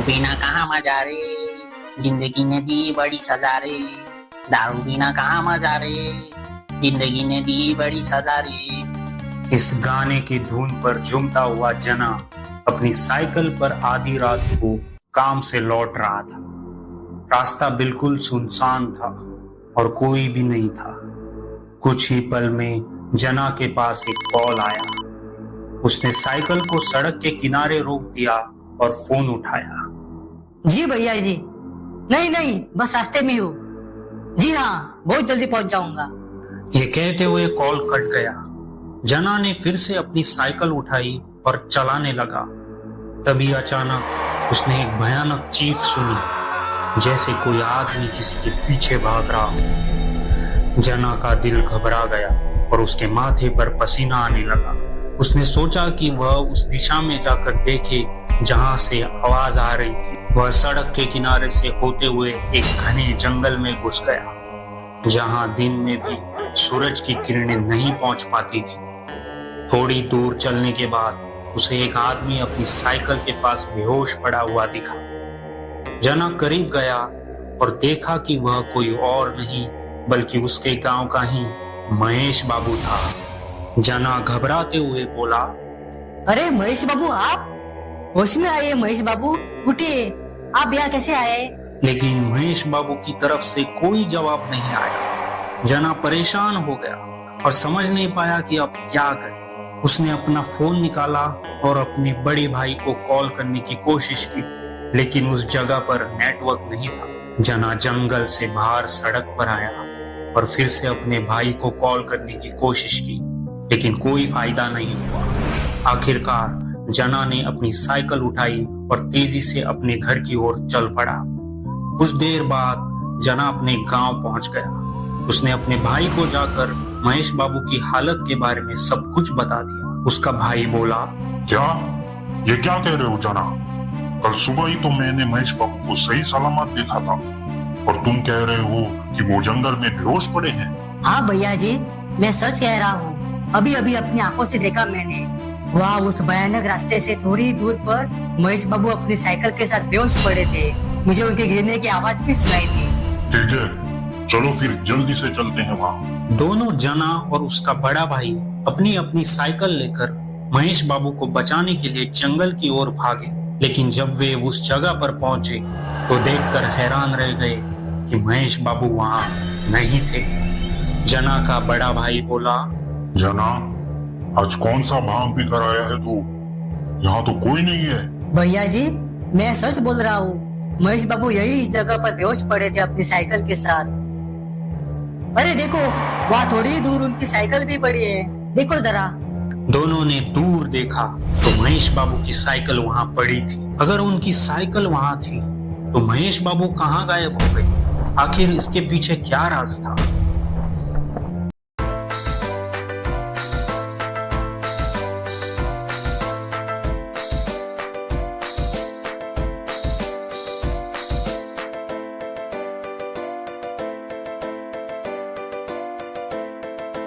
पीना कहाँ मजा रे, जिंदगी ने दी बड़ी सजा रे। दारू पीना कहाँ मजा रे, जिंदगी ने दी बड़ी सजा रे। इस गाने की धुन पर झूमता हुआ जना अपनी साइकिल पर आधी रात को काम से लौट रहा था। रास्ता बिल्कुल सुनसान था और कोई भी नहीं था। कुछ ही पल में जना के पास एक कॉल आया। उसने साइकिल को सड़क के किनारे रोक दिया और फोन उठाया। जी भैया जी, नहीं नहीं, बस रास्ते में हूँ। जी हाँ, बहुत जल्दी पहुंच जाऊंगा। ये कहते हुए कॉल कट गया। जना ने फिर से अपनी साइकिल उठाई और चलाने लगा। तभी अचानक उसने एक भयानक चीख सुनी, जैसे कोई आदमी किसी के पीछे भाग रहा हो। जना का दिल घबरा गया और उसके माथे पर पसीना आने लगा। उसने सोचा कि वह उस दिशा में जाकर देखे जहां से आवाज आ रही थी। वह सड़क के किनारे से होते हुए एक घने जंगल में घुस गया, जहां दिन में भी सूरज की किरणें नहीं पहुंच पाती थी। थोड़ी दूर चलने के बाद उसे एक आदमी अपनी साइकिल के पास बेहोश पड़ा हुआ दिखा। जना करीब गया और देखा कि वह कोई और नहीं बल्कि उसके गांव का ही महेश बाबू था। जना घबराते हुए बोला, अरे महेश बाबू, आप होश में आइए। महेश बाबू उठिए, आप यहाँ कैसे आए? लेकिन महेश बाबू की तरफ से कोई जवाब नहीं आया। जना परेशान हो गया और समझ नहीं पाया कि अब क्या करे। उसने अपना फोन निकाला और अपने बड़े भाई को कॉल करने की कोशिश की, लेकिन उस जगह पर नेटवर्क नहीं था। जना जंगल से बाहर सड़क पर आया और फिर से अपने भाई को कॉल करने की कोशिश की, लेकिन कोई फायदा नहीं हुआ। आखिरकार जना ने अपनी साइकिल उठाई और तेजी से अपने घर की ओर चल पड़ा। कुछ देर बाद जना अपने गांव पहुंच गया। उसने अपने भाई को जाकर महेश बाबू की हालत के बारे में सब कुछ बता दिया। उसका भाई बोला, क्या ये क्या कह रहे हो जना? कल सुबह ही तो मैंने महेश बाबू को सही सलामत देखा था और तुम कह रहे हो कि वो जंगल में बेहोश पड़े हैं। हाँ भैया जी, मैं सच कह रहा हूँ। अभी अभी अपनी आंखों से देखा मैंने। वहाँ उस भयानक रास्ते से थोड़ी दूर पर महेश बाबू अपनी साइकिल के साथ बेहोश पड़े थे। मुझे उनके गिरने की आवाज भी सुनाई थी। ठीक है, चलो फिर जल्दी से चलते हैं वहाँ। दोनों जना और उसका बड़ा भाई अपनी अपनी साइकिल लेकर महेश बाबू को बचाने के लिए जंगल की ओर भागे। लेकिन जब वे उस जगह पर पहुंचे तो देखकर हैरान रह गए कि महेश बाबू वहाँ नहीं थे। जना का बड़ा भाई बोला, जना, आज कौन सा भांग पी कर आया है तू? यहाँ तो कोई नहीं है। भैया जी, मैं सच बोल रहा हूँ। महेश बाबू यही इस जगह पर बेहोश पड़े थे अपनी साइकिल के साथ। अरे देखो, वहाँ थोड़ी दूर उनकी साइकिल भी पड़ी है, देखो जरा। दोनों ने दूर देखा तो महेश बाबू की साइकिल वहाँ पड़ी थी। अगर उनकी साइकिल वहाँ थी तो महेश बाबू कहाँ गायब हो गए? आखिर इसके पीछे क्या राज था?